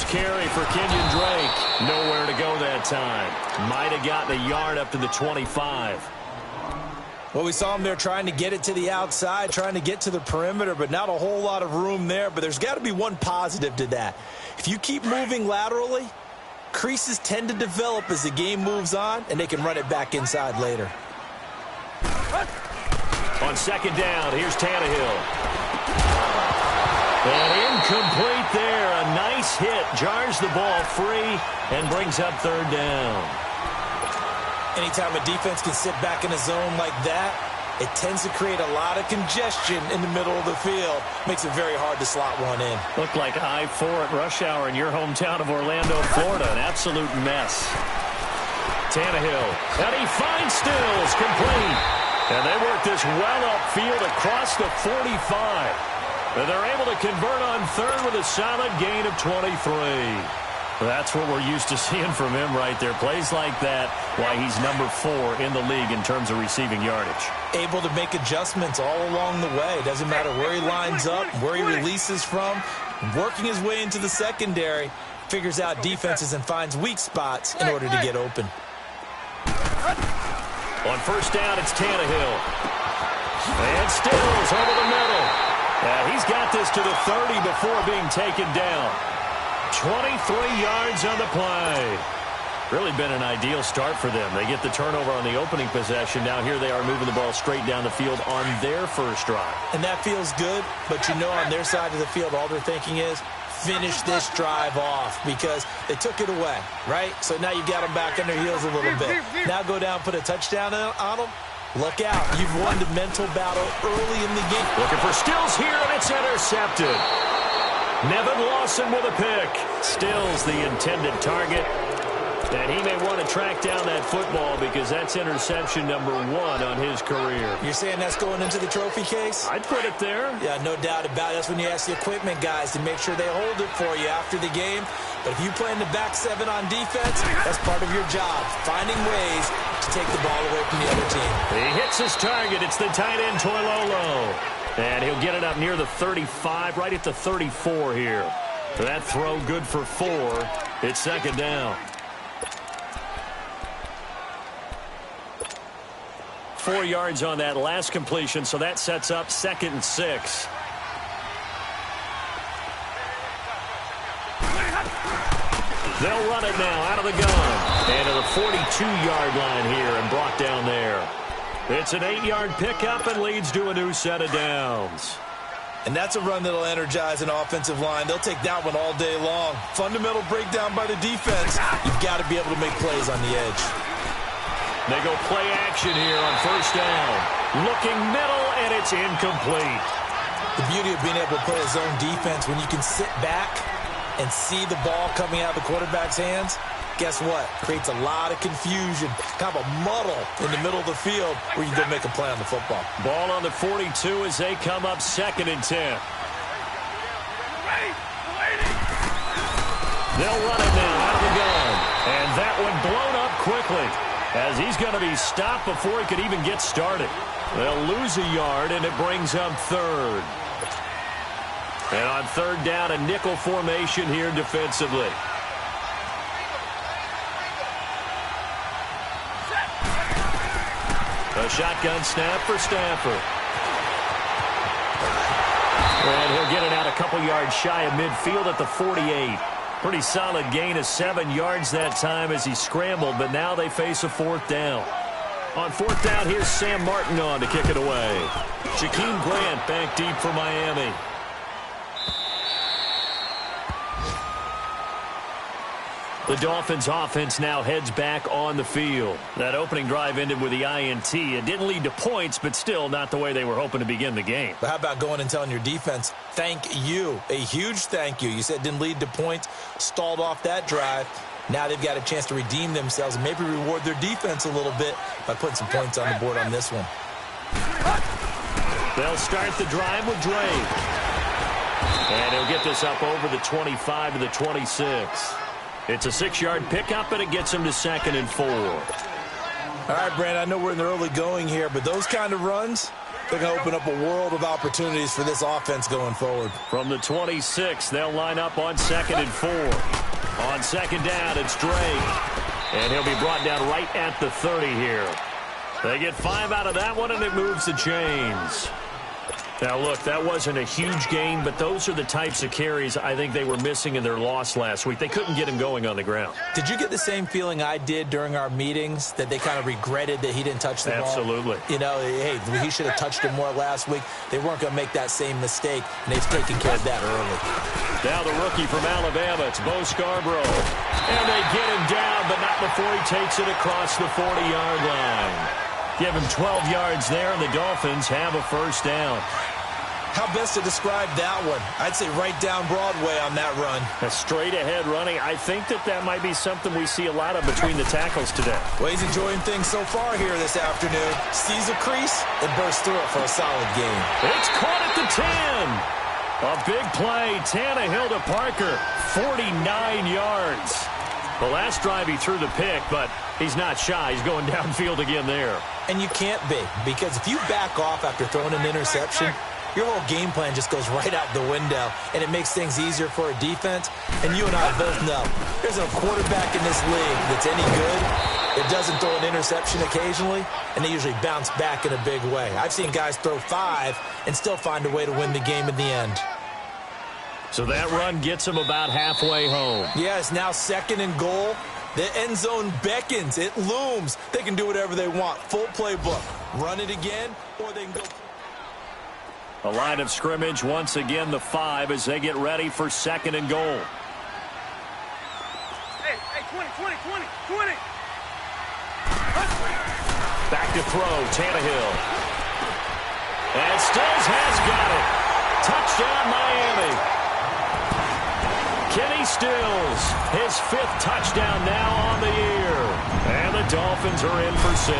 carry for Kenyon Drake. Nowhere to go that time. Might have gotten a yard up to the 25. Well, we saw him there trying to get it to the outside, trying to get to the perimeter, but not a whole lot of room there. But there's got to be one positive to that. If you keep moving laterally, creases tend to develop as the game moves on, and they can run it back inside later. On second down, here's Tannehill. And incomplete there. A nice hit. Jars the ball free and brings up third down. Anytime a defense can sit back in a zone like that, it tends to create a lot of congestion in the middle of the field. Makes it very hard to slot one in. Looked like I-4 at rush hour in your hometown of Orlando, Florida. An absolute mess. Tannehill. And he finds Stills. Complete. And they work this well upfield across the 45. And they're able to convert on third with a solid gain of 23. That's what we're used to seeing from him right there. Plays like that, why he's number 4 in the league in terms of receiving yardage. Able to make adjustments all along the way. Doesn't matter where he lines up, where he releases from. Working his way into the secondary, figures out defenses and finds weak spots in order to get open. On first down, it's Tannehill. And Stills over the middle. He's got this to the 30 before being taken down. 23 yards on the play. Really been an ideal start for them. They get the turnover on the opening possession. Now here they are moving the ball straight down the field on their first drive. And that feels good, but you know on their side of the field all they're thinking is finish this drive off because they took it away, right? So now you got them back on their heels a little bit. Now go down, put a touchdown on them. Look out. You've won the mental battle early in the game. Looking for Stills here, and it's intercepted. Nevin Lawson with a pick. Stills the intended target. And he may want to track down that football because that's interception number 1 on his career. You're saying that's going into the trophy case? I'd put it there. Yeah, no doubt about it. That's when you ask the equipment guys to make sure they hold it for you after the game. But if you play in the back 7 on defense, that's part of your job, finding ways to take the ball away from the other team. He hits his target. It's the tight end, Toilolo. And he'll get it up near the 35, right at the 34 here. That throw good for 4. It's second down. 4 yards on that last completion, so that sets up 2nd and 6. They'll run it now out of the gun. And to the 42-yard line here and brought down there. It's an 8-yard pickup and leads to a new set of downs. And that's a run that'll energize an offensive line. They'll take that one all day long. Fundamental breakdown by the defense. You've got to be able to make plays on the edge. They go play action here on first down. Looking middle, and it's incomplete. The beauty of being able to play a zone defense, when you can sit back and see the ball coming out of the quarterback's hands, guess what? Creates a lot of confusion, kind of a muddle in the middle of the field where you can go make a play on the football. Ball on the 42 as they come up 2nd and 10. They'll run it now out of the gun. And that one blown up quickly as he's going to be stopped before he could even get started. They'll lose a yard, and it brings up 3rd. And on 3rd down, a nickel formation here defensively. A shotgun snap for Stafford. And he'll get it out a couple yards shy of midfield at the 48. Pretty solid gain of 7 yards that time as he scrambled, but now they face a 4th down. On 4th down, here's Sam Martin on to kick it away. Shaquem Grant back deep for Miami. The Dolphins offense now heads back on the field. That opening drive ended with the INT. It didn't lead to points, but still not the way they were hoping to begin the game. But how about going and telling your defense, thank you, a huge thank you. You said it didn't lead to points, stalled off that drive. Now they've got a chance to redeem themselves and maybe reward their defense a little bit by putting some points on the board on this one. They'll start the drive with Drake. And he'll get this up over the 25 to the 26. It's a 6-yard pickup, and it gets him to 2nd and 4. All right, Brandon, I know we're in the early going here, but those kind of runs, They're going to open up a world of opportunities for this offense going forward. From the 26, they'll line up on 2nd and 4. On 2nd down, it's Drake. And he'll be brought down right at the 30 here. They get 5 out of that one, and it moves the chains. Now, look, that wasn't a huge gain, but those are the types of carries I think they were missing in their loss last week. They couldn't get him going on the ground. Did you get the same feeling I did during our meetings, that they kind of regretted that he didn't touch the ball? Absolutely. You know, hey, he should have touched it more last week. They weren't going to make that same mistake, and they've taken care of that early. Now the rookie from Alabama, it's Bo Scarborough. And they get him down, but not before he takes it across the 40-yard line. Give him 12 yards there, and the Dolphins have a first down. How best to describe that one? I'd say right down Broadway on that run. A straight-ahead running. I think that might be something we see a lot of between the tackles today. Well, he's enjoying things so far here this afternoon. Sees a crease and bursts through it for a solid game. It's caught at the 10. A big play. Tannehill to Parker. 49 yards. The last drive he threw the pick, but he's not shy. He's going downfield again there. And you can't be, because if you back off after throwing an interception, your whole game plan just goes right out the window, and it makes things easier for a defense. And you and I both know there's a quarterback in this league that's any good that doesn't throw an interception occasionally, and they usually bounce back in a big way. I've seen guys throw 5 and still find a way to win the game in the end. So that run gets him about halfway home. Yeah, it's now 2nd and goal. The end zone beckons. It looms. They can do whatever they want. Full playbook. Run it again, or they can go. A line of scrimmage once again, the 5, as they get ready for 2nd and goal. Hey, 20. Back to throw, Tannehill. And Stills has got it. Touchdown, Miami. Kenny Stills, his 5th touchdown now on the year. And the Dolphins are in for 6.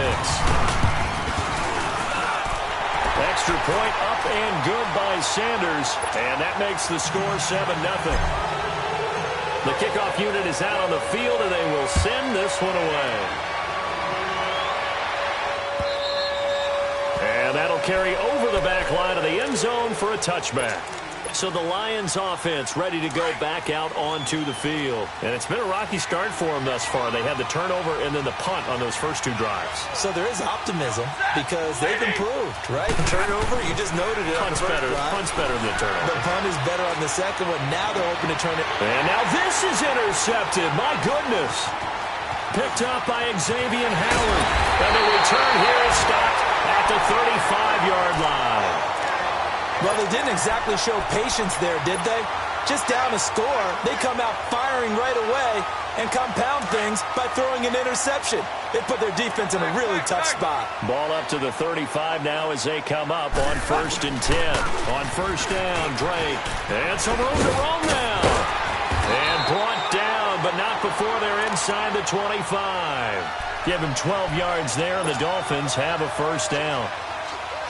Extra point up and good by Sanders. And that makes the score 7-0. The kickoff unit is out on the field, and they will send this one away. And that'll carry over the back line of the end zone for a touchback. So the Lions offense ready to go back out onto the field. And it's been a rocky start for them thus far. They had the turnover and then the punt on those first 2 drives. So there is optimism because they've improved, right? Turnover, you just noted it. Punt's better than the turnover. The punt is better on the second one. Now they're hoping to turn it. And now this is intercepted. My goodness. Picked up by Xavier Howard. And the return here is stopped at the 35-yard line. Well, they didn't exactly show patience there, did they? Just down a score, they come out firing right away and compound things by throwing an interception. They put their defense in a really tough spot. Ball up to the 35 now as they come up on 1st and 10. On 1st down, Drake. And some room to roam now. And brought down, but not before they're inside the 25. Give him 12 yards there, and the Dolphins have a first down.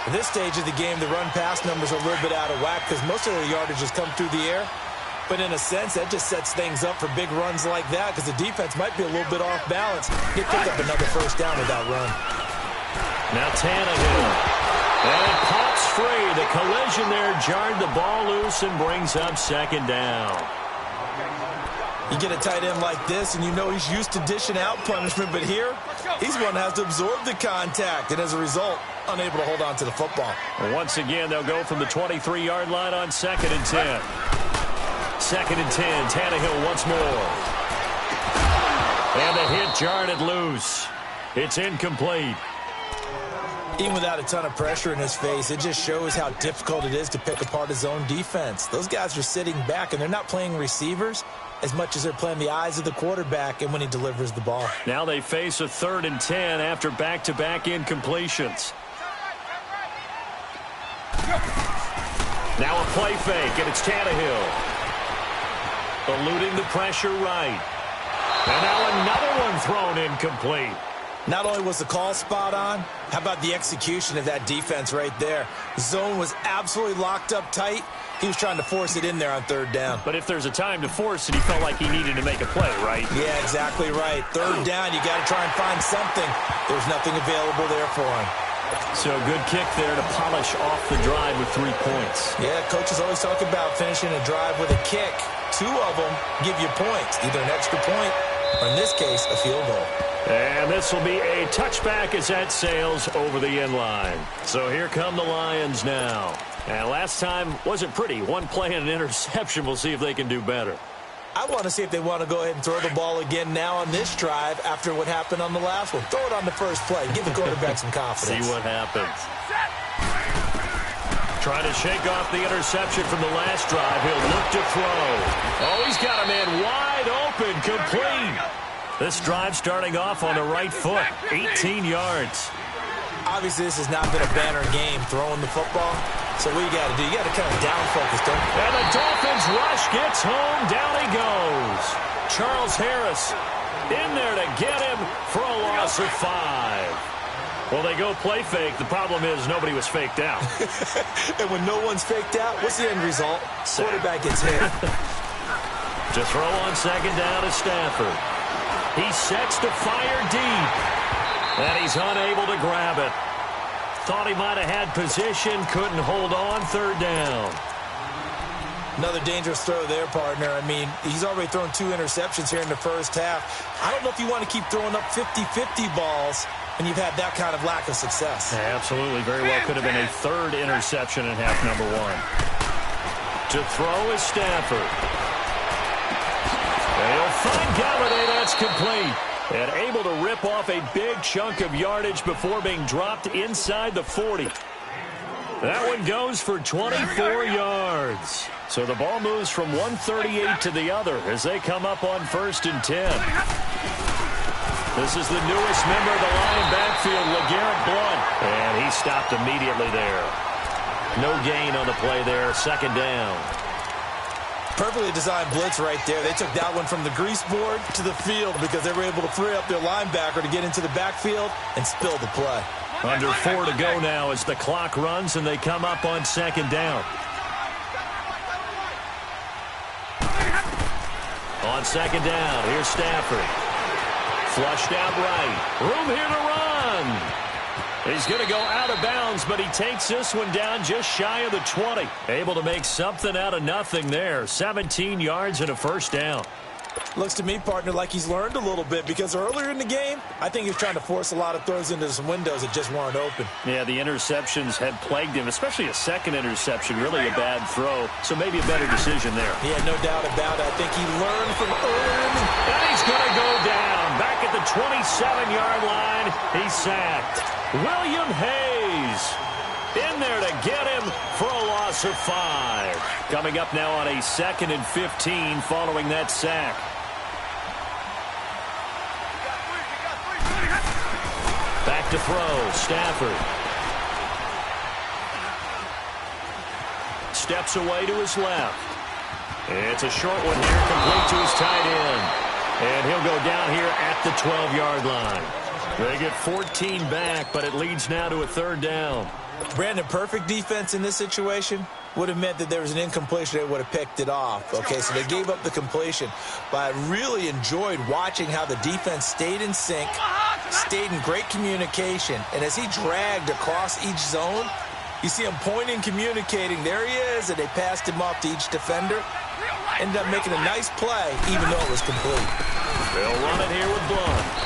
At this stage of the game, the run-pass numbers are a little bit out of whack because most of the yardage has come through the air. But in a sense, that just sets things up for big runs like that because the defense might be a little bit off balance. They pick up another first down with that run. Now Tannehill. And it pops free. The collision there jarred the ball loose and brings up 2nd down. You get a tight end like this, and you know he's used to dishing out punishment, but here, he's one that has to absorb the contact, and as a result, unable to hold on to the football. Once again, they'll go from the 23-yard line on 2nd and 10. 2nd and 10, Tannehill once more. And the hit jarred it loose. It's incomplete. Even without a ton of pressure in his face, it just shows how difficult it is to pick apart his own defense. Those guys are sitting back, and they're not playing receivers as much as they're playing the eyes of the quarterback and when he delivers the ball. Now they face a 3rd and 10 after back-to-back incompletions. Now a play fake, and it's Tannehill. Eluding the pressure right. And now another one thrown incomplete. Not only was the call spot on, how about the execution of that defense right there? Zone was absolutely locked up tight. He was trying to force it in there on 3rd down. But if there's a time to force it, he felt like he needed to make a play, right? Yeah, exactly right. 3rd down, you got to try and find something. There's nothing available there for him. So good kick there to polish off the drive with 3 points. Yeah, coaches always talk about finishing a drive with a kick. 2 of them give you points, either an extra point or, in this case, a field goal. And this will be a touchback as that sails over the end line. So here come the Lions now. And last time wasn't pretty. 1 play and an interception. We'll see if they can do better. I want to see if they want to go ahead and throw the ball again now on this drive after what happened on the last one. Throw it on the first play. Give the quarterback some confidence. See what happens. Trying to shake off the interception from the last drive. He'll look to throw. Oh, he's got a man wide open, complete. This drive starting off on the right foot, 18 yards. Obviously, this has not been a banner game throwing the football. So what you got to do, you got to kind of down focus, don't you? And the Dolphins rush gets home. Down he goes. Charles Harris in there to get him for a loss of 5. Well, they go play fake. The problem is nobody was faked out. And when no one's faked out, what's the end result? Quarterback gets hit. To throw on second down is Stafford. He sets to fire deep. And he's unable to grab it. Thought he might have had position. Couldn't hold on. Third down. Another dangerous throw there, partner. I mean, he's already thrown 2 interceptions here in the first half. I don't know if you want to keep throwing up 50-50 balls when you've had that kind of lack of success. Absolutely. Very well could have been a 3rd interception in half number 1. To throw is Stafford. They'll find Galladay. That's complete. And able to rip off a big chunk of yardage before being dropped inside the 40. That one goes for 24 yards. So the ball moves from 138 to the other as they come up on 1st and 10. This is the newest member of the Lion backfield, LeGarrette Blount. And he stopped immediately there. No gain on the play there. 2nd down. Perfectly designed blitz right there. They took that one from the grease board to the field because they were able to free up their linebacker to get into the backfield and spill the play. Under 4 to go now as the clock runs and they come up on 2nd down. On 2nd down, here's Stafford. Flushed out right. Room here to run. He's going to go out of bounds, but he takes this one down just shy of the 20. Able to make something out of nothing there. 17 yards and a 1st down. Looks to me, partner, like he's learned a little bit because earlier in the game, I think he was trying to force a lot of throws into some windows that just weren't open. Yeah, the interceptions had plagued him, especially a 2nd interception, really a bad throw. So maybe a better decision there. Yeah, no doubt about it. I think he learned from earlier in the game. And he's going to go down. Back at the 27-yard line, he's sacked. William Hayes in there to get him for a loss of 5. Coming up now on a 2nd and 15 following that sack. Back to throw, Stafford. Steps away to his left. It's a short one here, complete to his tight end. And he'll go down here at the 12-yard line. They get 14 back, but it leads now to a 3rd down. Brandon, perfect defense in this situation would have meant that there was an incompletion. They would have picked it off. Okay, so they gave up the completion. But I really enjoyed watching how the defense stayed in sync, stayed in great communication. And as he dragged across each zone, you see him pointing, communicating. There he is, and they passed him off to each defender. Ended up making a nice play, even though it was complete. They'll run it here with Blount.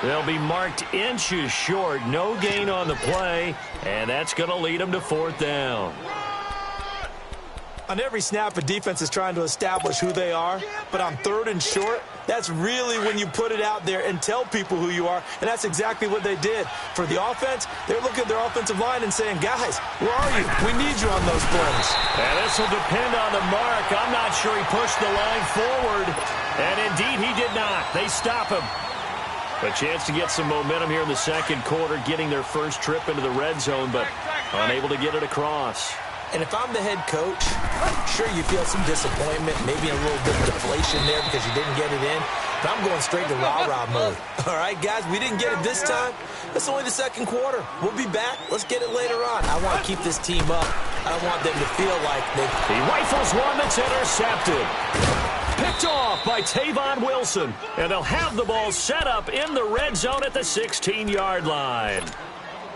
They'll be marked inches short. No gain on the play, and that's going to lead them to 4th down. On every snap, a defense is trying to establish who they are, but on 3rd and short, that's really when you put it out there and tell people who you are, and that's exactly what they did. For the offense, they're looking at their offensive line and saying, guys, where are you? We need you on those plays. And this will depend on the mark. I'm not sure he pushed the line forward, and indeed he did not. They stop him. A chance to get some momentum here in the 2nd quarter, getting their first trip into the red zone, but unable to get it across. And if I'm the head coach, sure you feel some disappointment, maybe a little bit of deflation there because you didn't get it in. But I'm going straight to rah-rah mode. All right, guys, we didn't get it this time. It's only the 2nd quarter. We'll be back. Let's get it later on. I want to keep this team up. I want them to feel like he rifles one that's intercepted. Picked off by Tavon Wilson. And they'll have the ball set up in the red zone at the 16-yard line.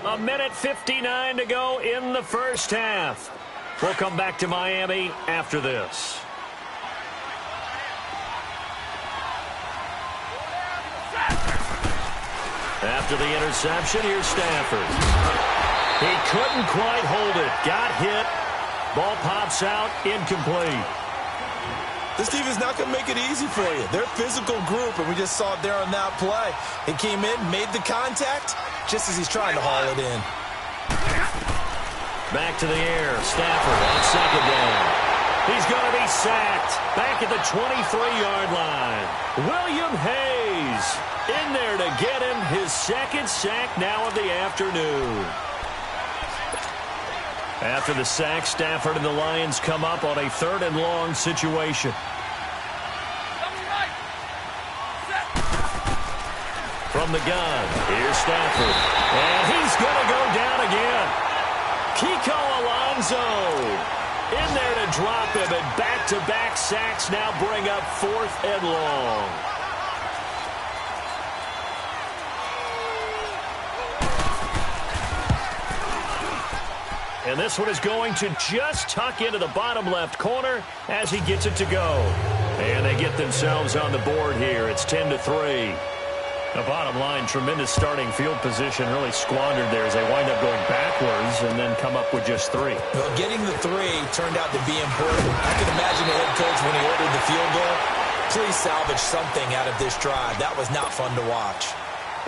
A minute 59 to go in the first half. We'll come back to Miami after this. After the interception, here's Stafford. He couldn't quite hold it. Got hit. Ball pops out. Incomplete. This defense is not going to make it easy for you. They're a physical group, and we just saw it there on that play. He came in, made the contact, just as he's trying to haul it in. Back to the air. Stafford on second down. He's going to be sacked. Back at the 23-yard line. William Hayes in there to get him his second sack now of the afternoon. After the sack, Stafford and the Lions come up on a 3rd and long situation. From the gun, here's Stafford. And he's going to go down again. Kiko Alonso in there to drop him, and back-to-back sacks now bring up 4th and long. And this one is going to just tuck into the bottom left corner as he gets it to go. And they get themselves on the board here. It's 10-3. The bottom line, tremendous starting field position, really squandered there as they wind up going backwards and then come up with just 3. Well, getting the 3 turned out to be important. I can imagine the head coach when he ordered the field goal. Please salvage something out of this drive. That was not fun to watch.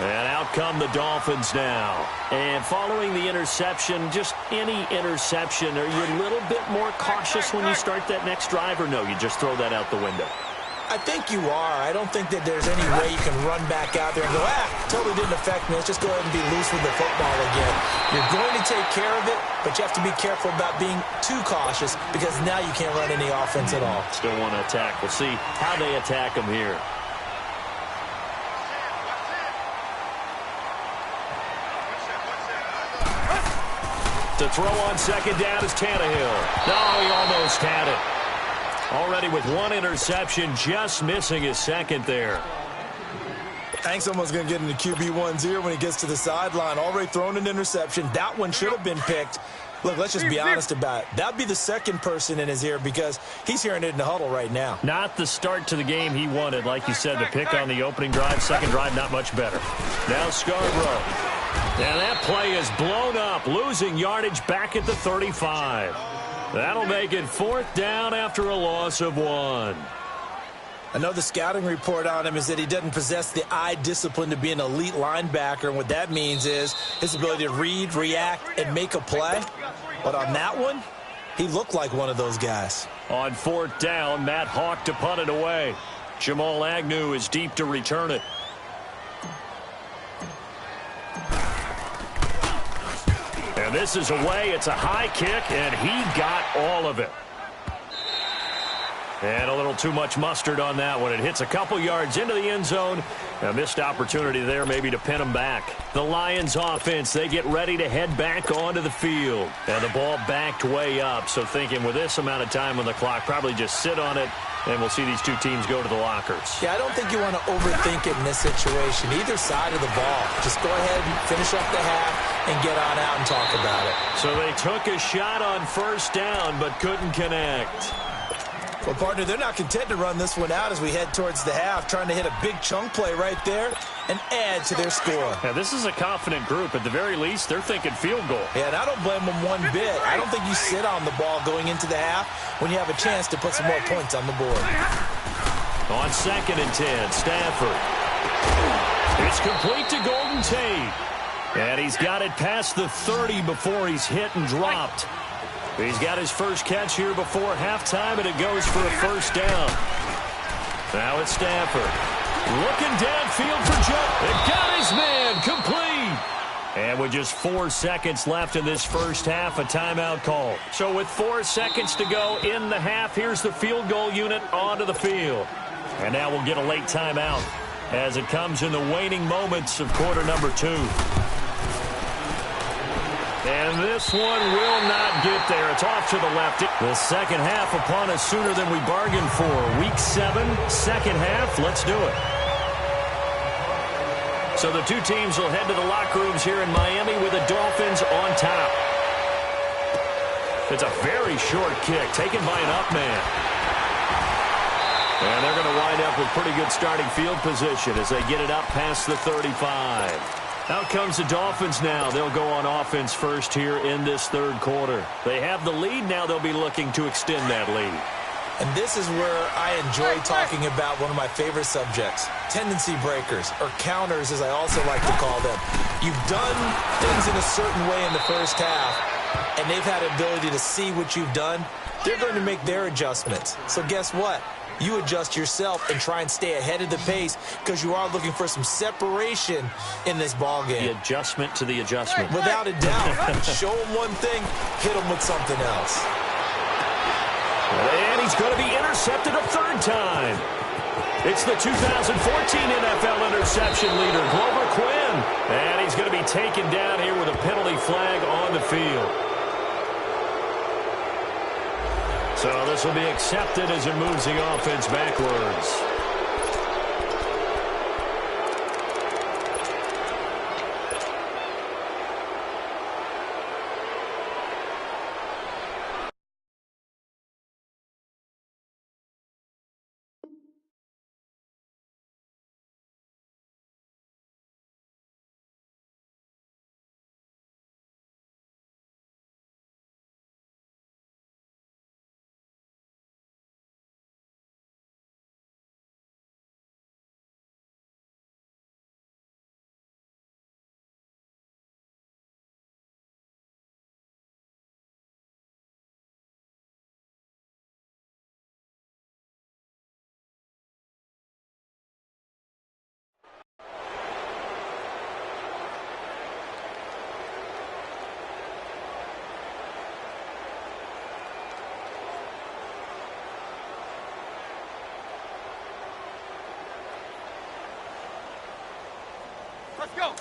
And out come the Dolphins now. And following the interception, just any interception, are you a little bit more cautious when you start that next drive, or no, you just throw that out the window? I think you are. I don't think that there's any way you can run back out there and go, totally didn't affect me. Let's just go ahead and be loose with the football again. You're going to take care of it, but you have to be careful about being too cautious because now you can't run any offense at all. Still want to attack. We'll see how they attack them here. To throw on second down is Tannehill. No, he almost had it. Already with 1 interception, just missing his second there. I think someone's going to get into QB1's ear when he gets to the sideline. Already thrown an interception. That one should have been picked. Look, let's just be honest about it. That would be the second person in his ear because he's hearing it in the huddle right now. Not the start to the game he wanted. Like you said, the pick on the opening drive, second drive, not much better. Now Scarborough. And that play is blown up, losing yardage back at the 35. That'll make it 4th down after a loss of 1. I know the scouting report on him is that he doesn't possess the eye discipline to be an elite linebacker, and what that means is his ability to read, react, and make a play. But on that one, he looked like one of those guys. On 4th down, Matt Hawk to punt it away. Jamal Agnew is deep to return it. And this is away. It's a high kick, and he got all of it. And a little too much mustard on that one. It hits a couple yards into the end zone. A missed opportunity there maybe to pin them back. The Lions offense, they get ready to head back onto the field. And the ball backed way up. So thinking with this amount of time on the clock, probably just sit on it, and we'll see these two teams go to the lockers. Yeah, I don't think you want to overthink it in this situation. Either side of the ball. Just go ahead and finish up the half and get on out and talk about it. So they took a shot on 1st down but couldn't connect. Well, partner, they're not content to run this one out as we head towards the half, trying to hit a big chunk play right there and add to their score. Yeah, this is a confident group. At the very least, they're thinking field goal. Yeah, and I don't blame them one bit. I don't think you sit on the ball going into the half when you have a chance to put some more points on the board. On 2nd and 10, Stafford. It's complete to Golden Tate. And he's got it past the 30 before he's hit and dropped. He's got his first catch here before halftime, and it goes for a 1st down. Now it's Stafford. Looking downfield for Joe. It got his man complete. And with just 4 seconds left in this first half, a timeout call. So with 4 seconds to go in the half, here's the field goal unit onto the field. And now we'll get a late timeout as it comes in the waning moments of quarter number 2. And this one will not get there. It's off to the left. The second half upon us sooner than we bargained for. Week 7, second half. Let's do it. So the two teams will head to the locker rooms here in Miami with the Dolphins on top. It's a very short kick taken by an up man. And they're going to wind up with pretty good starting field position as they get it up past the 35. Out comes the Dolphins now. They'll go on offense first here in this third quarter. They have the lead. Now they'll be looking to extend that lead. And this is where I enjoy talking about one of my favorite subjects, tendency breakers, or counters as I also like to call them. You've done things in a certain way in the first half, and they've had the ability to see what you've done. They're going to make their adjustments. So guess what? You adjust yourself and try and stay ahead of the pace because you are looking for some separation in this ballgame. The adjustment to the adjustment. Without a doubt. Show them one thing, hit them with something else. And he's going to be intercepted a third time. It's the 2014 NFL interception leader, Glover Quinn. And he's going to be taken down here with a penalty flag on the field. So this will be accepted as it moves the offense backwards. Let's go.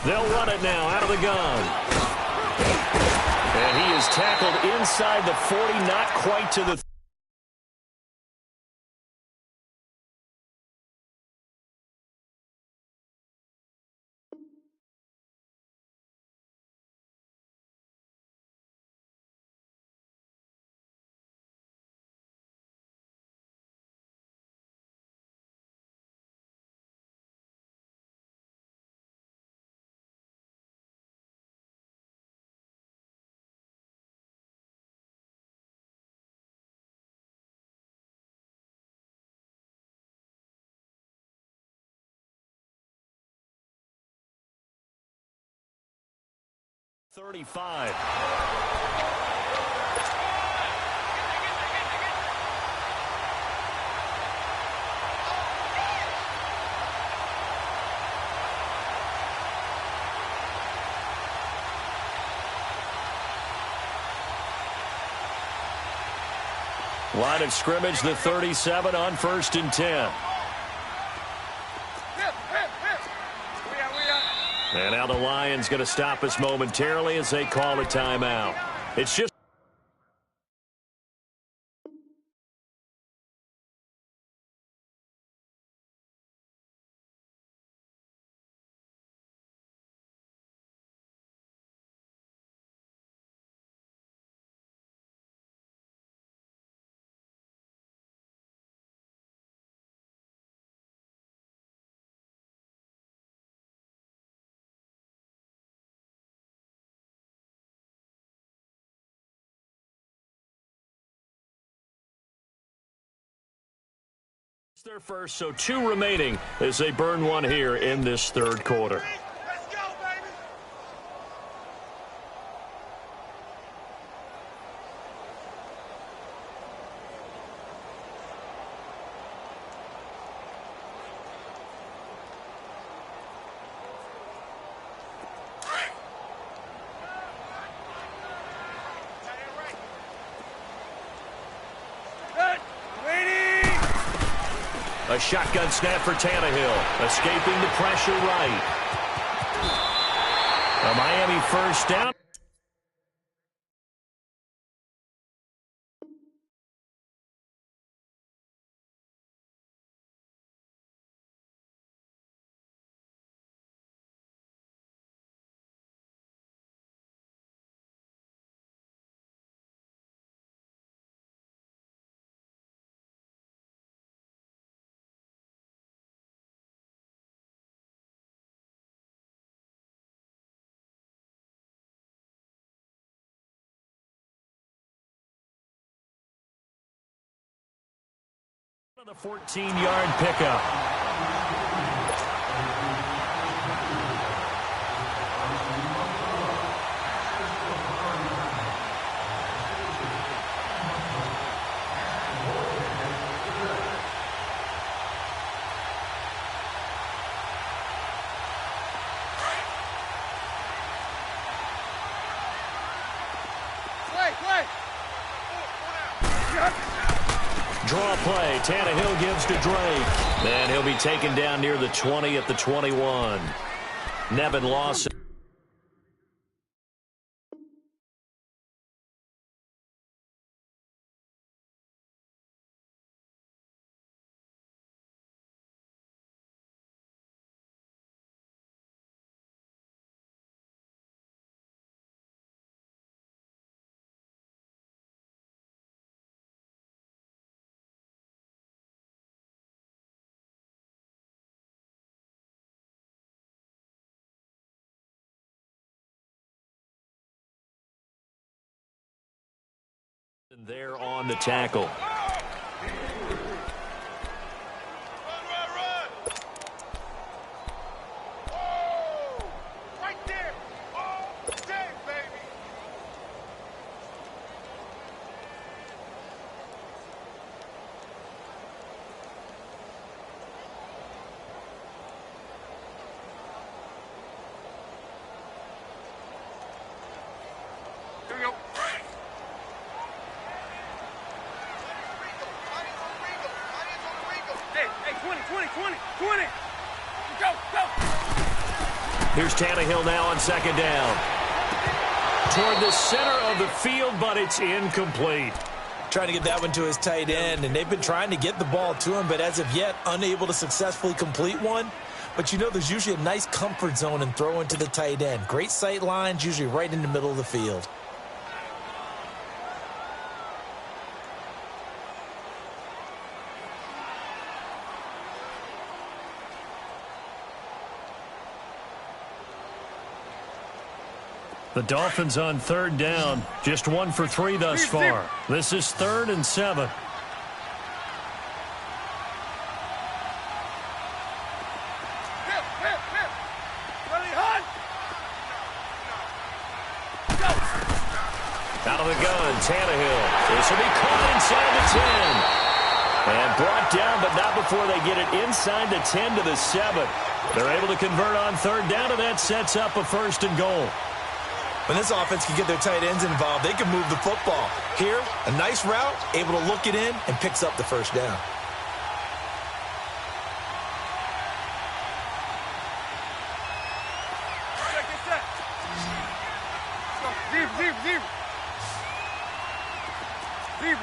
They'll run it now out of the gun. And he is tackled inside the 40, not quite to the .35. Line of scrimmage, the 37 on 1st and 10. And now the Lions going to stop us momentarily as they call a timeout. It's just their first, so 2 remaining as they burn one here in this third quarter. Let's go, baby. A shotgun snap for Tannehill, escaping the pressure right. A Miami first down. The 14-yard pickup. Draw play. Tannehill gives to Drake. And he'll be taken down near the 20 at the 21. Nevin Lawson. There on the tackle. Right there. Oh, dang, baby. Here we go. Hey, 20. Go. Here's Tannehill now on second down. Toward the center of the field, but it's incomplete. Trying to get that one to his tight end, and they've been trying to get the ball to him, but as of yet, unable to successfully complete one. But you know there's usually a nice comfort zone in throwing to the tight end. Great sight lines, usually right in the middle of the field. The Dolphins on third down. Just 1 for 3 thus far. This is 3rd and 7. Out of the gun, Tannehill. This will be caught inside the 10. And brought down, but not before they get it inside the 10 to the 7. They're able to convert on third down, and that sets up a 1st and goal. When this offense can get their tight ends involved, they can move the football. Here, a nice route, able to look it in, and picks up the 1st down.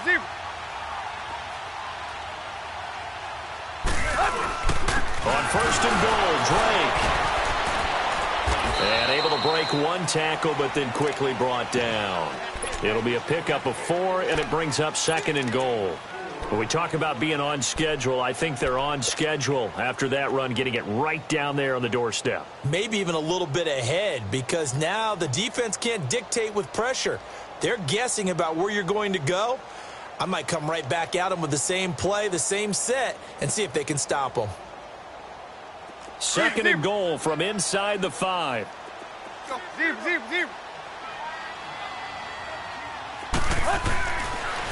Zero. On 1st and goal, Drake. And able to break one tackle, but then quickly brought down. It'll be a pickup of 4, and it brings up 2nd and goal. When we talk about being on schedule, I think they're on schedule after that run, getting it right down there on the doorstep. Maybe even a little bit ahead, because now the defense can't dictate with pressure. They're guessing about where you're going to go. I might come right back at them with the same play, the same set, and see if they can stop them. 2nd and goal from inside the 5. Zero.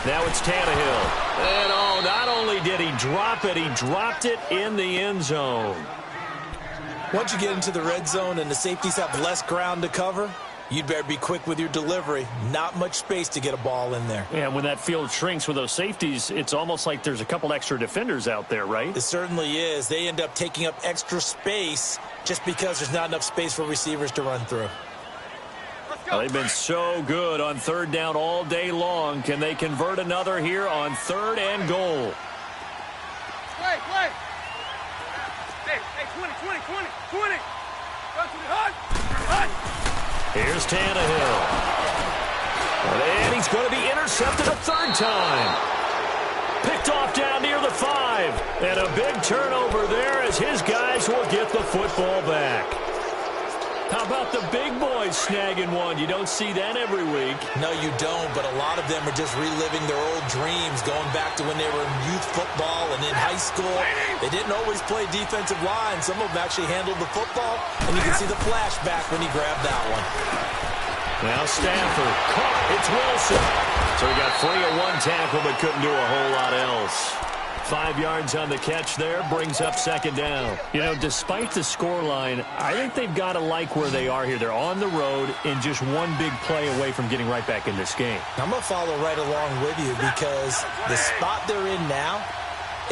Now it's Tannehill. And oh, not only did he drop it, he dropped it in the end zone. Once you get into the red zone and the safeties have less ground to cover, you'd better be quick with your delivery. Not much space to get a ball in there. Yeah, when that field shrinks with those safeties, it's almost like there's a couple extra defenders out there, right? It certainly is. They end up taking up extra space just because there's not enough space for receivers to run through. Well, they've been so good on third down all day long. Can they convert another here on 3rd and goal? Play. Hey, 20. Run to the hut. Here's Tannehill. And he's going to be intercepted a 3rd time. Picked off down near the 5. And a big turnover there as his guys will get the football back. How about the big boys snagging one? You don't see that every week. No, you don't, but a lot of them are just reliving their old dreams, going back to when they were in youth football and in high school. They didn't always play defensive line. Some of them actually handled the football, and you can see the flashback when he grabbed that one. Now Stafford caught. It's Wilson. So he got free of one tackle but couldn't do a whole lot else. 5 yards on the catch there, brings up second down. You know, despite the scoreline, I think they've got to like where they are here. They're on the road and just one big play away from getting right back in this game. I'm going to follow right along with you because the spot they're in now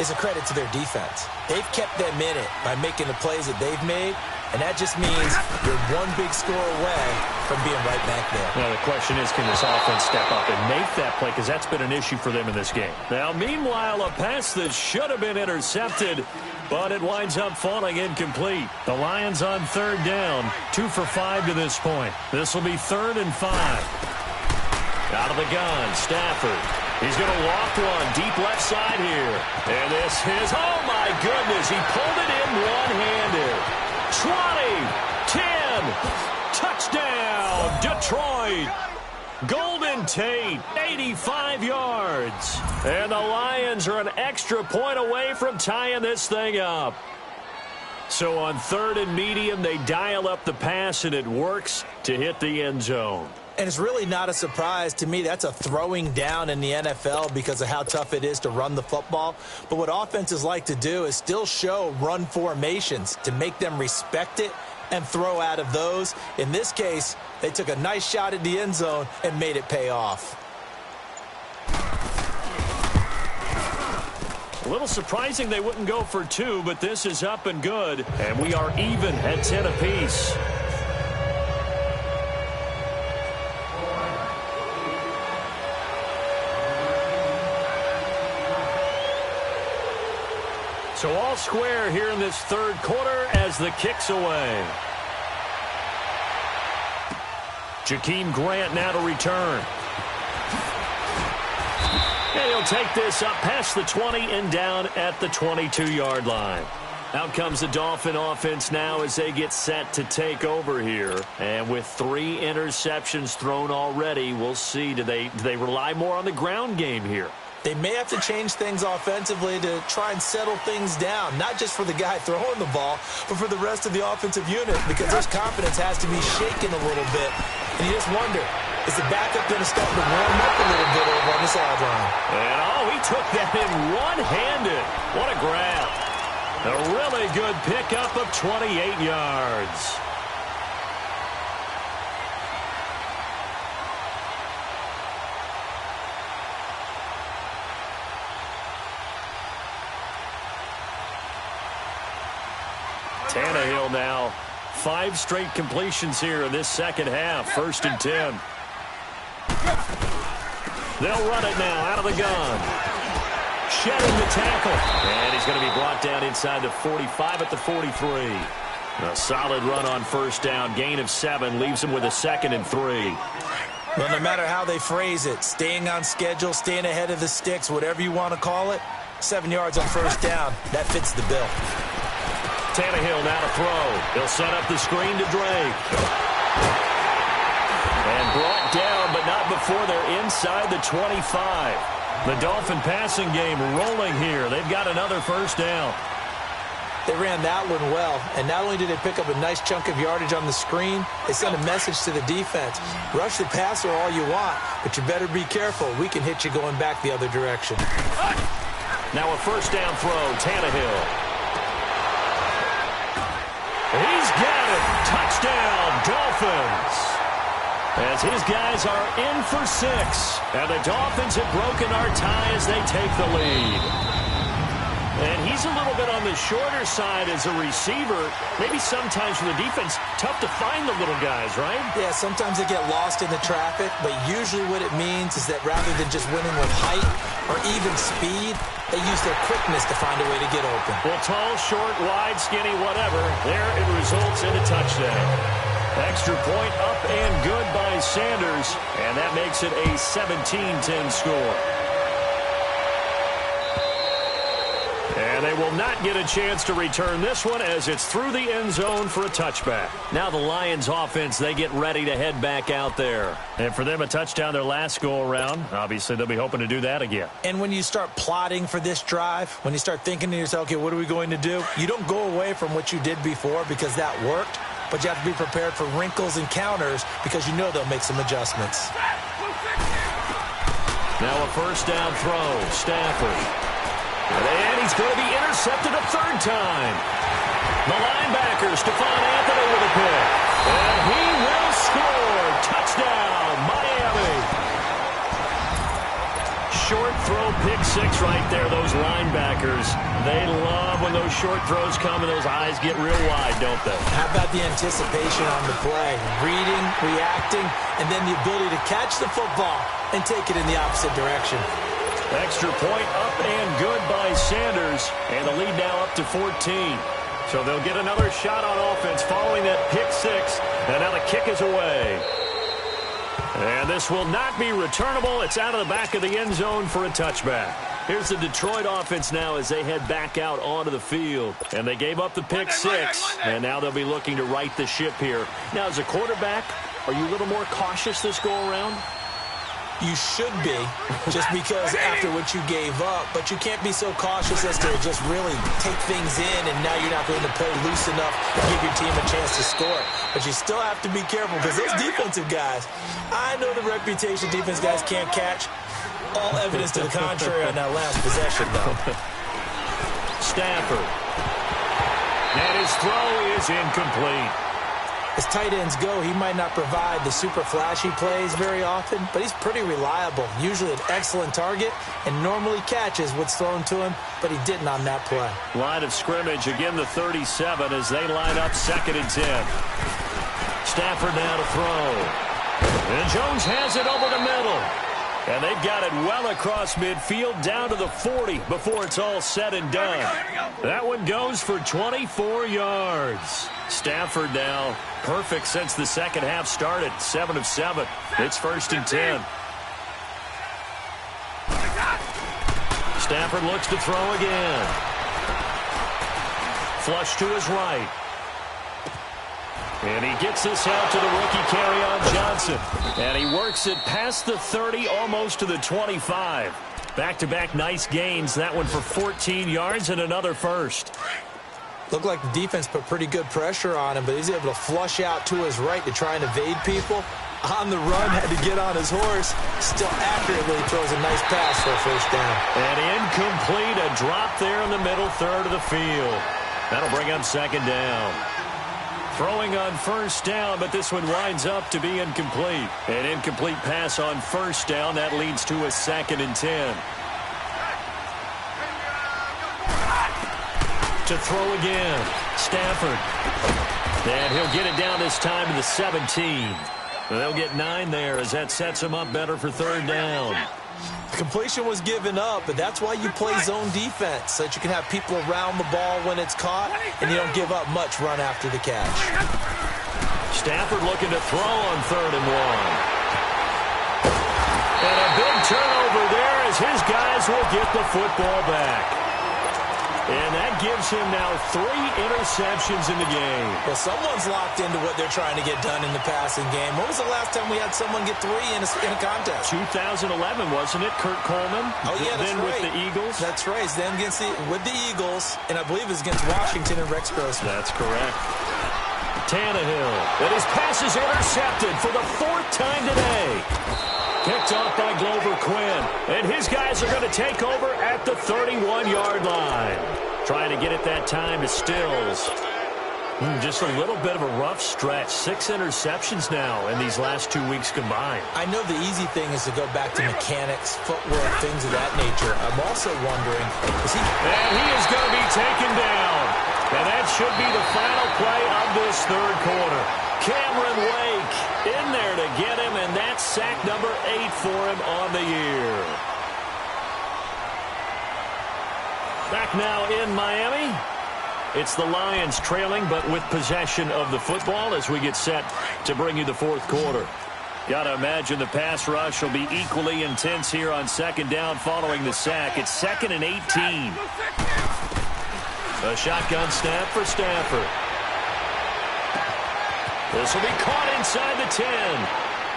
is a credit to their defense. They've kept them in it by making the plays that they've made, and that just means you're one big score away from being right back there. Now, the question is, can this offense step up and make that play? Because that's been an issue for them in this game. Now, meanwhile, a pass that should have been intercepted, but it winds up falling incomplete. The Lions on third down, 2 for 5 to this point. This will be 3rd and 5. Out of the gun, Stafford. He's going to loft one deep left side here. And this is, oh my goodness, he pulled it in one-handed. 20, 10, touchdown, Detroit. Golden Tate, 85 yards. And the Lions are an extra point away from tying this thing up. So on 3rd and medium, they dial up the pass, and it works to hit the end zone. And it's really not a surprise to me. That's a throwing down in the NFL because of how tough it is to run the football. But what offenses like to do is still show run formations to make them respect it and throw out of those. In this case, they took a nice shot at the end zone and made it pay off. A little surprising they wouldn't go for 2, but this is up and good. And we are even at 10 apiece. So all square here in this 3rd quarter as the kick's away. Jakeem Grant now to return. And he'll take this up past the 20 and down at the 22-yard line. Out comes the Dolphin offense now as they get set to take over here. And with 3 interceptions thrown already, we'll see. Do they rely more on the ground game here? They may have to change things offensively to try and settle things down, not just for the guy throwing the ball, but for the rest of the offensive unit, because his confidence has to be shaken a little bit. And you just wonder, is the backup going to start to warm up a little bit over on the sideline? And, he took that in one-handed. What a grab. A really good pickup of 28 yards. Tannehill now. 5 straight completions here in this second half. 1st and 10. They'll run it now out of the gun. Shedding the tackle. And he's going to be brought down inside the 45 at the 43. A solid run on 1st down. Gain of 7 leaves him with a 2nd and 3. Well, no matter how they phrase it, staying on schedule, staying ahead of the sticks, whatever you want to call it, 7 yards on 1st down, that fits the bill. Tannehill now to throw. He'll set up the screen to Drake. And brought down, but not before they're inside the 25. The Dolphin passing game rolling here. They've got another 1st down. They ran that one well, and not only did they pick up a nice chunk of yardage on the screen, they sent a message to the defense. Rush the passer all you want, but you better be careful. We can hit you going back the other direction. Now a 1st down throw, Tannehill. He's got it. Touchdown, Dolphins. As his guys are in for 6. And the Dolphins have broken our tie as they take the lead. And he's a little bit on the shorter side as a receiver. Maybe sometimes for the defense, tough to find the little guys, right? Yeah, sometimes they get lost in the traffic, but usually what it means is that rather than just winning with height or even speed, they use their quickness to find a way to get open. Well, tall, short, wide, skinny, whatever, there it results in a touchdown. Extra point up and good by Sanders, and that makes it a 17-10 score. And they will not get a chance to return this one as it's through the end zone for a touchback. Now the Lions offense, they get ready to head back out there. And for them, a touchdown their last go-around. Obviously, they'll be hoping to do that again. And when you start plotting for this drive, when you start thinking to yourself, okay, what are we going to do? You don't go away from what you did before because that worked, but you have to be prepared for wrinkles and counters because you know they'll make some adjustments. Now a first down throw, Stafford. And he's going to be intercepted a third time. The linebacker, Stephon Anthony with a pick. And he will score. Touchdown, Miami. Short throw, pick six right there, those linebackers. They love when those short throws come and those eyes get real wide, don't they? How about the anticipation on the play? Reading, reacting, and then the ability to catch the football and take it in the opposite direction. Extra point up and good by Sanders. And the lead now up to 14. So they'll get another shot on offense following that pick six. And now the kick is away. And this will not be returnable. It's out of the back of the end zone for a touchback. Here's the Detroit offense now as they head back out onto the field. And they gave up the pick six. And now they'll be looking to right the ship here. Now, as a quarterback, are you a little more cautious this go-around? You should be, just because after what you gave up, but you can't be so cautious as to just really take things in, and now you're not going to play loose enough to give your team a chance to score. But you still have to be careful because those defensive guys, I know the reputation defense guys can't catch. All evidence to the contrary on that last possession, though. Stafford. And his throw is incomplete. As tight ends go, he might not provide the super flashy plays very often, but he's pretty reliable. Usually an excellent target and normally catches what's thrown to him, but he didn't on that play. Line of scrimmage, again the 37 as they line up 2nd and 10. Stafford now to throw. And Jones has it over the middle. And they've got it well across midfield down to the 40 before it's all said and done. That one goes for 24 yards. Stafford now perfect since the second half started. 7 of 7. It's 1st and 10. Stafford looks to throw again. Flush to his right. And he gets this out to the rookie Kerryon Johnson. And he works it past the 30, almost to the 25. Back-to-back nice gains. That one for 14 yards and another first. Looked like the defense put pretty good pressure on him, but he's able to flush out to his right to try and evade people. On the run, had to get on his horse. Still accurately throws a nice pass for a first down. And incomplete, a drop there in the middle third of the field. That'll bring up 2nd down. Throwing on 1st down, but this one winds up to be incomplete. An incomplete pass on 1st down. That leads to a 2nd and 10. To throw again, Stafford. And he'll get it down this time to the 17. They'll get 9 there as that sets him up better for 3rd down. The completion was given up, but that's why you play zone defense, so that you can have people around the ball when it's caught, and you don't give up much run after the catch. Stafford looking to throw on 3rd and 1. And a big turnover there as his guys will get the football back. And that gives him now 3 interceptions in the game. Well, someone's locked into what they're trying to get done in the passing game. When was the last time we had someone get 3 in a contest? 2011, wasn't it? Kurt Coleman. Oh, yeah, that's then right. With the Eagles. That's right. Then with the Eagles, and I believe it's against Washington and Rex Grossman. That's correct. Tannehill. And his pass is intercepted for the 4th time today. Picked off by Glover Quinn. And his guys are going to take over at the 31-yard line. Trying to get it that time to Stills. Just a little bit of a rough stretch. 6 interceptions now in these last 2 weeks combined. I know the easy thing is to go back to mechanics, footwork, things of that nature. I'm also wondering, is he... And he is going to be taken down. And that should be the final play of this 3rd quarter. Cameron Wake in there to get him, and that's sack number 8 for him on the year. Back now in Miami. It's the Lions trailing, but with possession of the football as we get set to bring you the 4th quarter. Got to imagine the pass rush will be equally intense here on 2nd down following the sack. It's 2nd and 18. A shotgun snap for Stafford. This will be caught inside the 10.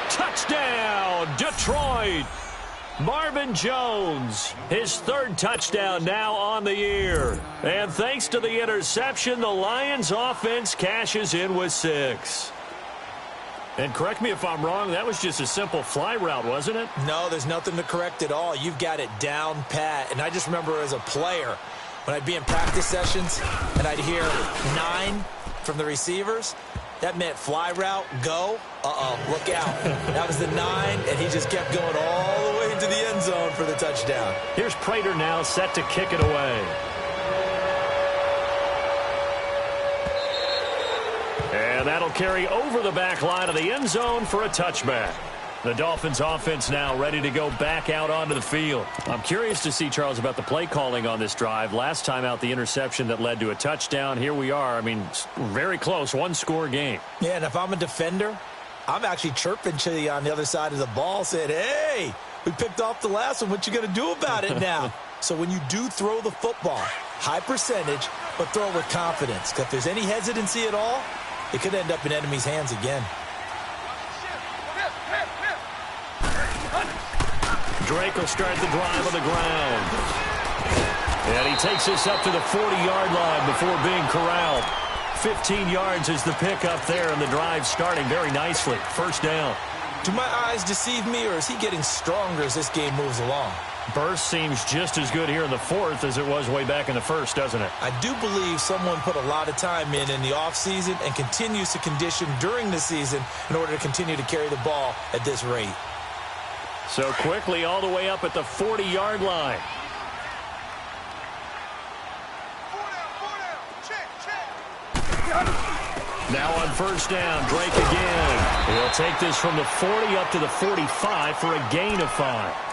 Touchdown, Detroit. Marvin Jones, his third touchdown now on the year. And thanks to the interception, the Lions offense cashes in with 6. And correct me if I'm wrong, that was just a simple fly route, wasn't it? No, there's nothing to correct at all. You've got it down pat. And I just remember as a player, when I'd be in practice sessions and I'd hear 9 from the receivers, that meant fly route, go, look out. That was the 9, and he just kept going all the way into the end zone for the touchdown. Here's Prater now set to kick it away. And that'll carry over the back line of the end zone for a touchback. The Dolphins offense now ready to go back out onto the field. I'm curious to see, Charles, about the play calling on this drive. Last time out, the interception that led to a touchdown. Here we are. I mean, very close, one-score game. Yeah, and if I'm a defender, I'm actually chirping to you on the other side of the ball, saying, hey, we picked off the last one. What you going to do about it now? So when you do throw the football, high percentage, but throw it with confidence. Because if there's any hesitancy at all, it could end up in enemy's hands again. Drake will start the drive on the ground. And he takes this up to the 40-yard line before being corralled. 15 yards is the pickup there, and the drive starting very nicely. First down. Do my eyes deceive me, or is he getting stronger as this game moves along? Burst seems just as good here in the fourth as it was way back in the first, doesn't it? I do believe someone put a lot of time in the offseason and continues to condition during the season in order to continue to carry the ball at this rate. So quickly all the way up at the 40-yard line. Now on first down, Drake again. He'll take this from the 40 up to the 45 for a gain of 5.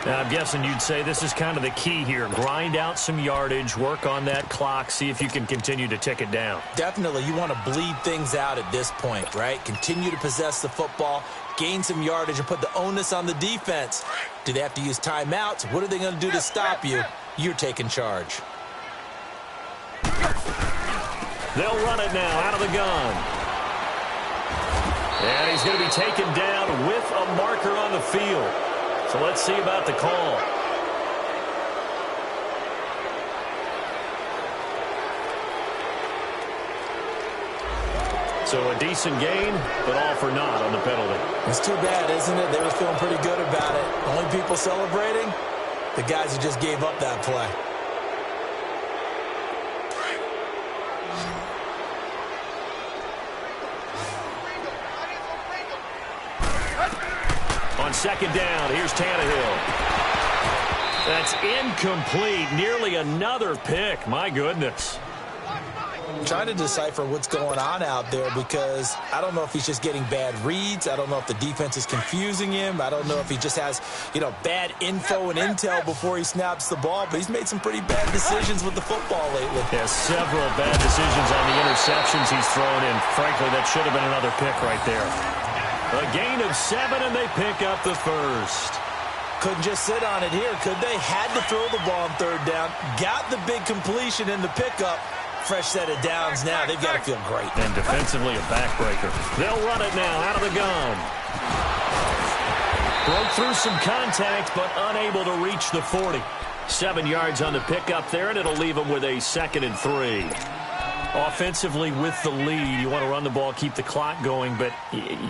Now, I'm guessing you'd say this is kind of the key here. Grind out some yardage, work on that clock, see if you can continue to tick it down. Definitely. You want to bleed things out at this point, right? Continue to possess the football, gain some yardage, and put the onus on the defense. Do they have to use timeouts? What are they going to do to stop you? You're taking charge. They'll run it now out of the gun. And he's going to be taken down with a marker on the field. So let's see about the call. So a decent gain, but all for naught on the penalty. It's too bad, isn't it? They were feeling pretty good about it. Only people celebrating, the guys who just gave up that play. On second down, here's Tannehill. That's incomplete. Nearly another pick. My goodness. I'm trying to decipher what's going on out there because I don't know if he's just getting bad reads. I don't know if the defense is confusing him. I don't know if he just has, bad info and intel before he snaps the ball. But he's made some pretty bad decisions with the football lately. Yeah, several bad decisions on the interceptions he's thrown in. Frankly, that should have been another pick right there. A gain of 7, and they pick up the first. Couldn't just sit on it here, could they? Had to throw the ball on third down. Got the big completion in the pickup. Fresh set of downs now. They've got to feel great. And defensively, a backbreaker. They'll run it now out of the gun. Broke through some contact, but unable to reach the 40. 7 yards on the pickup there, and it'll leave them with a 2nd and 3. Offensively with the lead, you want to run the ball, keep the clock going, but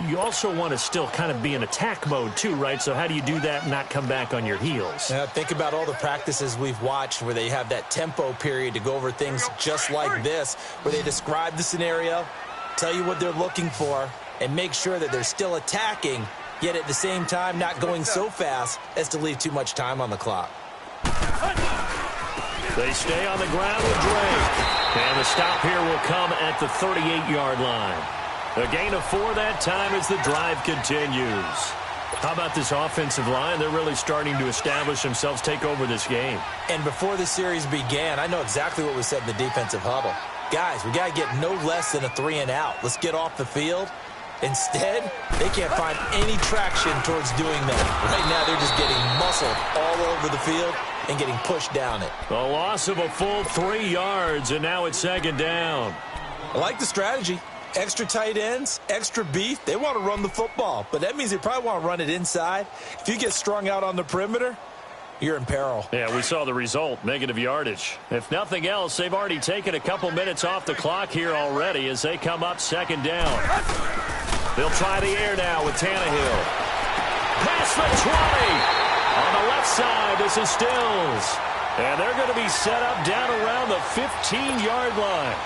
you also want to still kind of be in attack mode too, right? So how do you do that and not come back on your heels? Now, think about all the practices we've watched where they have that tempo period to go over things just like this, where they describe the scenario, tell you what they're looking for, and make sure that they're still attacking, yet at the same time not going so fast as to leave too much time on the clock. They stay on the ground with Drake. And the stop here will come at the 38-yard line. A gain of 4 that time as the drive continues. How about this offensive line? They're really starting to establish themselves, take over this game. And before the series began, I know exactly what was said in the defensive huddle. Guys, we got to get no less than a 3-and-out. Let's get off the field. Instead, they can't find any traction towards doing that. Right now, they're just getting muscled all over the field. and getting pushed down it. A loss of a full 3 yards, and now it's second down. I like the strategy. Extra tight ends, extra beef. They want to run the football, but that means they probably want to run it inside. If you get strung out on the perimeter, you're in peril. Yeah, we saw the result, negative yardage. If nothing else, they've already taken a couple minutes off the clock here already as they come up second down. They'll try the air now with Tannehill. Past the 20. On the left side, this is Stills. And they're going to be set up down around the 15-yard line.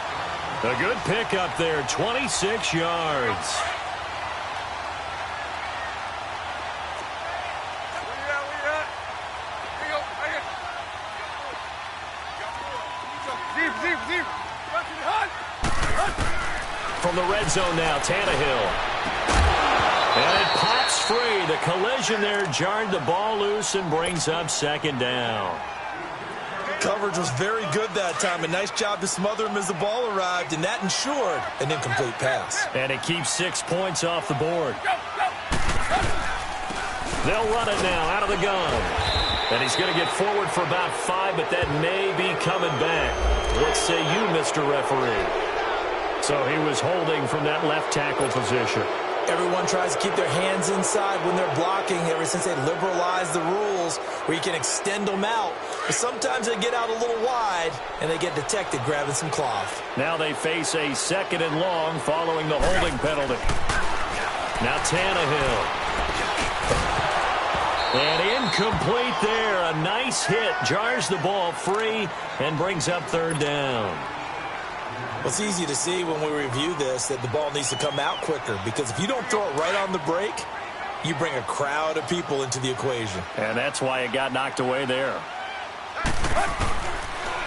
A good pickup there, 26 yards. From the red zone now, Tannehill. And it pops free. The collision there jarred the ball loose and brings up second down. Coverage was very good that time. A nice job to smother him as the ball arrived, and that ensured an incomplete pass. And it keeps 6 points off the board. They'll run it now out of the gun. And he's going to get forward for about 5, but that may be coming back. What say you, Mr. Referee? So he was holding from that left tackle position. Everyone tries to keep their hands inside when they're blocking ever since they liberalized the rules where you can extend them out. But sometimes they get out a little wide, and they get detected grabbing some cloth. Now they face a 2nd and long following the holding penalty. Now Tannehill. And incomplete there. A nice hit. Jars the ball free and brings up third down. Well, it's easy to see when we review this that the ball needs to come out quicker, because if you don't throw it right on the break, you bring a crowd of people into the equation. And that's why it got knocked away there.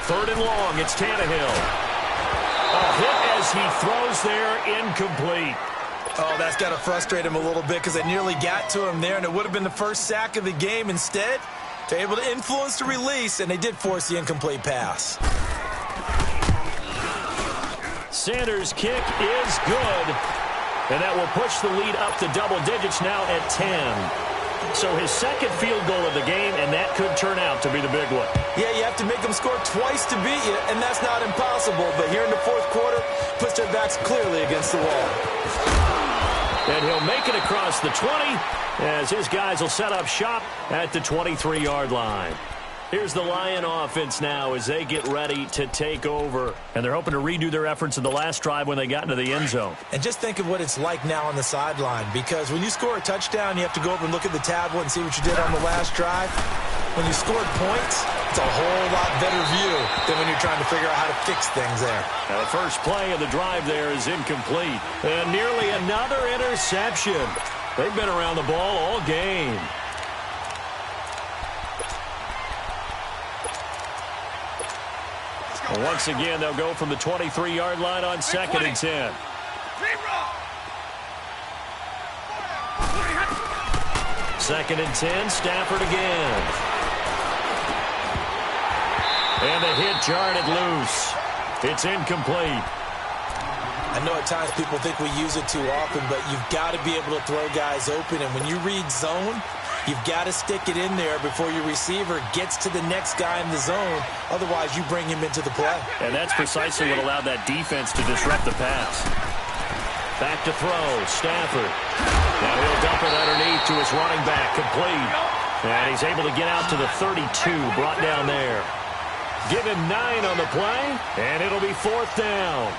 3rd and long, it's Tannehill. A hit as he throws there, incomplete. Oh, that's got to frustrate him a little bit because they nearly got to him there, and it would have been the first sack of the game. Instead, they're able to influence the release, and they did force the incomplete pass. Sanders' kick is good, and that will push the lead up to double digits now at 10. So his second field goal of the game, and that could turn out to be the big one. Yeah, you have to make them score twice to beat you, and that's not impossible. But here in the fourth quarter, puts their backs clearly against the wall. And he'll make it across the 20 as his guys will set up shop at the 23-yard line. Here's the Lion offense now as they get ready to take over. And they're hoping to redo their efforts in the last drive when they got into the end zone. And just think of what it's like now on the sideline, because when you score a touchdown, you have to go over and look at the tablet and see what you did on the last drive. When you scored points, it's a whole lot better view than when you're trying to figure out how to fix things there. Now the first play of the drive there is incomplete. And nearly another interception. They've been around the ball all game. Well, once again, they'll go from the 23-yard line on 2nd and 10. Second and 10, Stafford again. And the hit jarred it loose. It's incomplete. I know at times people think we use it too often, but you've got to be able to throw guys open. And when you read zone, you've got to stick it in there before your receiver gets to the next guy in the zone. Otherwise, you bring him into the play. And that's precisely what allowed that defense to disrupt the pass. Back to throw, Stafford. Now he'll dump it underneath to his running back, complete. And he's able to get out to the 32, brought down there. Give him 9 on the play, and it'll be 4th down.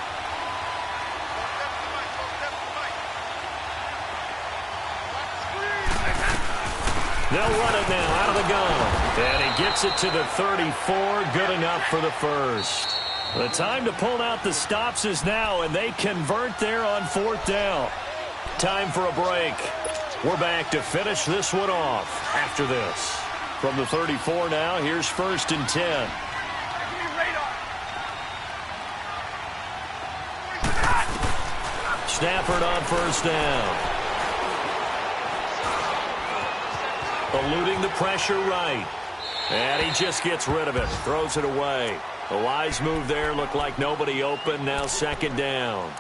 They'll run it now out of the gun. And he gets it to the 34. Good enough for the first. The time to pull out the stops is now, and they convert there on 4th down. Time for a break. We're back to finish this one off after this. From the 34 now, here's 1st and 10. Stafford on 1st down. Eluding the pressure right. And he just gets rid of it. Throws it away. A wise move there. Looked like nobody open. Now 2nd down.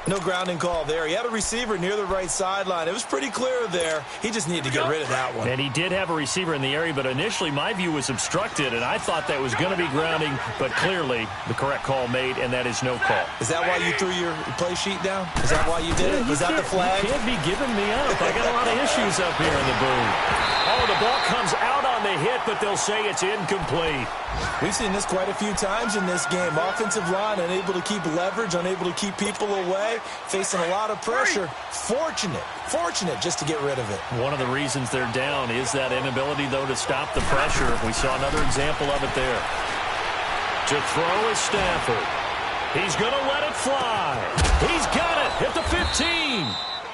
No grounding call there. He had a receiver near the right sideline. It was pretty clear there. He just needed to get rid of that one. And he did have a receiver in the area, but initially my view was obstructed, and I thought that was going to be grounding, but clearly the correct call made, and that is no call. Is that why you threw your play sheet down? Is that why you did it? Was that the flag? You can't be giving me up. I got a lot of issues up here in the booth. Oh, the ball comes out on the hit, but they'll say it's incomplete. We've seen this quite a few times in this game. Offensive line unable to keep leverage, unable to keep people away, facing a lot of pressure. Fortunate just to get rid of it. One of the reasons they're down is that inability, though, to stop the pressure. We saw another example of it there. To throw is Stafford. He's going to let it fly. He's got it at the 15.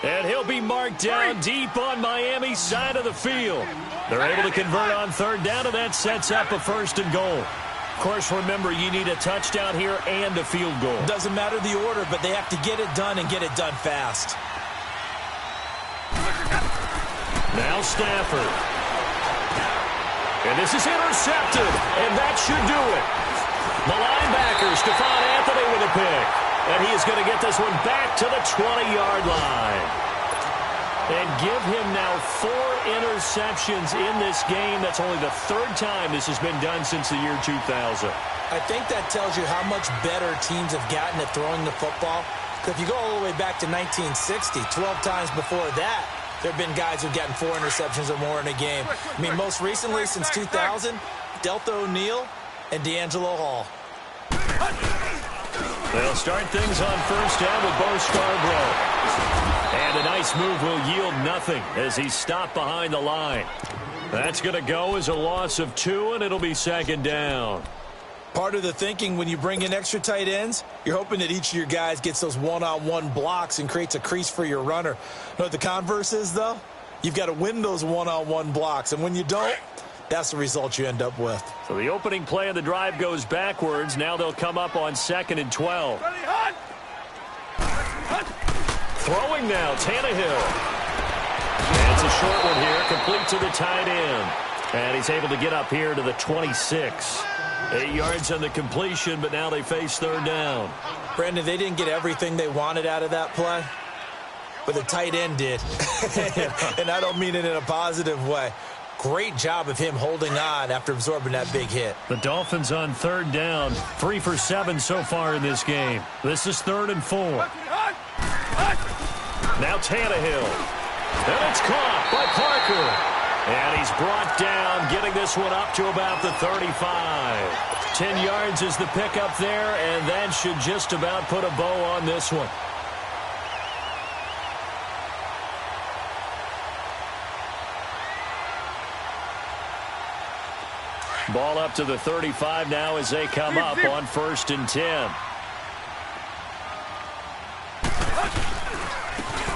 And he'll be marked down deep on Miami's side of the field. They're able to convert on third down, and that sets up a 1st and goal. Of course, remember, you need a touchdown here and a field goal. Doesn't matter the order, but they have to get it done and get it done fast. Now Stafford. And this is intercepted, and that should do it. The linebacker, Stephon Anthony with a pick. And he is going to get this one back to the 20-yard line. And give him now 4 interceptions in this game. That's only the 3rd time this has been done since the year 2000. I think that tells you how much better teams have gotten at throwing the football. If you go all the way back to 1960, 12 times before that, there have been guys who've gotten 4 interceptions or more in a game. I mean, most recently, since 2000, Delta O'Neal and D'Angelo Hall. They'll start things on first down with Bo Scarborough. And a nice move will yield nothing as he's stopped behind the line. That's going to go as a loss of 2, and it'll be 2nd down. Part of the thinking when you bring in extra tight ends, you're hoping that each of your guys gets those one-on-one blocks and creates a crease for your runner. You know what the converse is, though? You've got to win those one-on-one blocks, and when you don't, that's the result you end up with. So the opening play of the drive goes backwards. Now they'll come up on 2nd and 12. Throwing now, Tannehill. And it's a short one here, complete to the tight end. And he's able to get up here to the 26. 8 yards on the completion, but now they face 3rd down. Brandon, they didn't get everything they wanted out of that play, but the tight end did. And I don't mean it in a positive way. Great job of him holding on after absorbing that big hit. The Dolphins on 3rd down, 3 for 7 so far in this game. This is 3rd and 4. Now Tannehill. And it's caught by Parker. And he's brought down, getting this one up to about the 35. 10 yards is the pickup there, and that should just about put a bow on this one. Ball up to the 35 now as they come up on 1st and 10.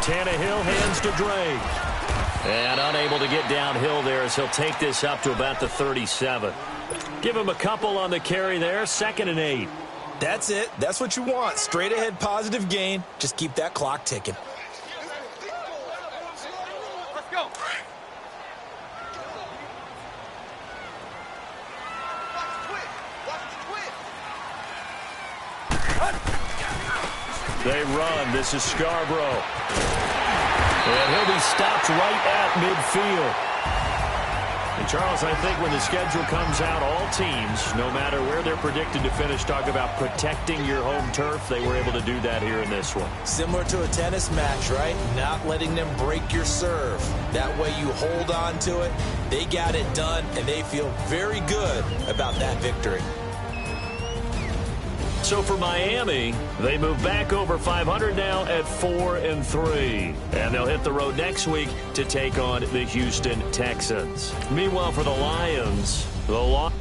Tannehill hands to Drake. And unable to get downhill there as he'll take this up to about the 37. Give him a couple on the carry there. 2nd and 8. That's it. That's what you want. Straight ahead positive gain. Just keep that clock ticking. Let's go. They run. This is Scarborough. And he'll be stopped right at midfield. And, Charles, I think when the schedule comes out, all teams, no matter where they're predicted to finish, talk about protecting your home turf. They were able to do that here in this one. Similar to a tennis match, right? Not letting them break your serve. That way you hold on to it. They got it done, and they feel very good about that victory. So for Miami, they move back over 500 now at 4-3. And they'll hit the road next week to take on the Houston Texans. Meanwhile, for the Lions, the loss.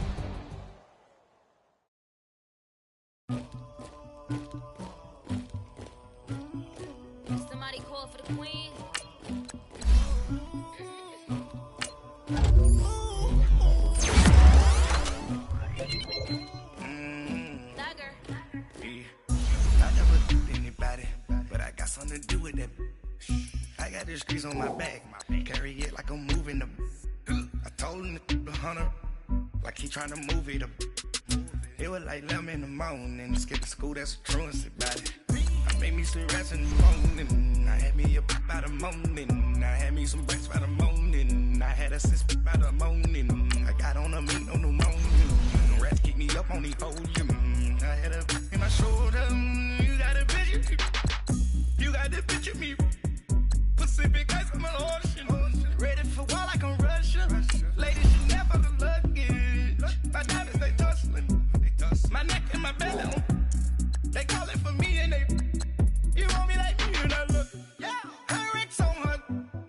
Somebody call for the queen. Something to do with that. I got the streets on my back. Carry it like I'm moving the. I told him to 100, like he trying to move it up. It was like 11 in the morning. Skip to school, that's a truancy about it. I'm made me sit rest in the morning. I had me a pop by the morning. I had me some breakfast by the morning. I had a sis by the morning. I got on a meat on the morning. Rats keep me up on the podium. I had a in my shoulder. You got a picture. You got the picture me. Pacific ice on my ocean. Ready for war like I'm Russian. Ladies, you never the luggage. My diamonds, they tussling. My neck and my belly. They calling for me and they. You want me like me and I look. Yeah. Her Rex on her.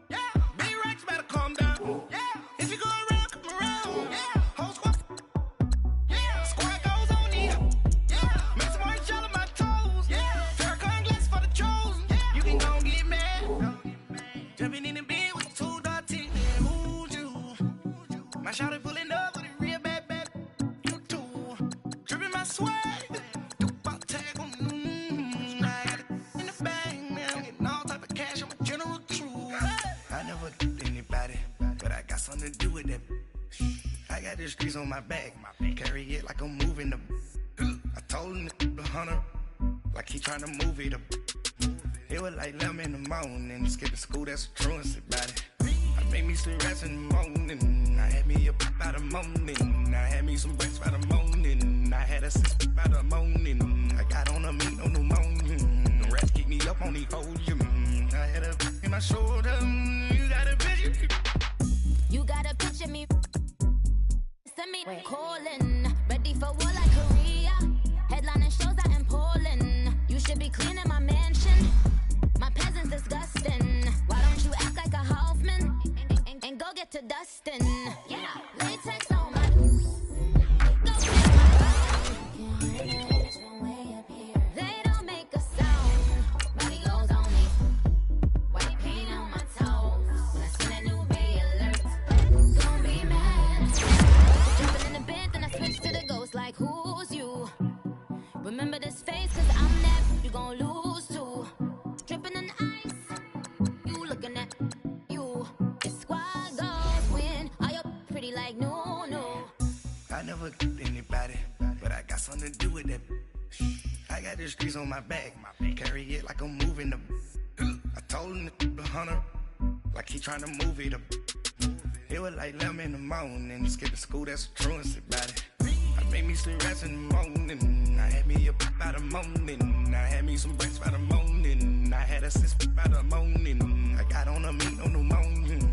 Yeah. Big Rex better calm down. Yeah. If you go around, come around. Yeah. Whole squad. Yeah. Squad goes on me. Yeah. Make some orange gel on my toes. Yeah. Farrakhan glass for the chosen. Yeah. You can go and get mad. Jumping in the bed with 2 dark teeth. Who's you? My shawty pulling up with a real bad. You too. Dripping my swag. Something to do with that. I got the streets on my back. Carry it like I'm moving the. I told him the hunter, like he trying to move it up. It was like 11 in the morning. Skip to school, that's a truancy about it. I made me sit rest in the morning. I had me a pop by the morning. I had me some breakfast by the morning. I had a sis by the morning. I got on a meat on the morning. The rats keep me up on the podium. I had a in my shoulder. You got a picture. You gotta picture me. Send me calling. Ready for war like Korea. Headlining shows out in Poland. You should be cleaning my mansion. My peasants disgusting. Why don't you act like a Hoffman and go get to dustin'? Yeah, latex on my. Go get my. They don't make a sound. Body goes on me. White paint on my toes. When I see that new bay alert. Don't be mad. Jumping in the bed, then I switch to the ghost like who's you? Remember this face, cause I'm that you gon' lose too. Dripping in ice, you looking at you. The squad goes when are you pretty like no. I never did anybody, but I got something to do with that. I got the streets on my back. Carry it like I'm moving the. I told him the hunter, like he trying to move it up. It was like 11 in the morning. Skip to school, that's a truancy about it. I made me sit rest in the morning. I had me a pop by the morning. I had me some breakfast by the morning. I had a sis by the morning. I got on a meat on the morning.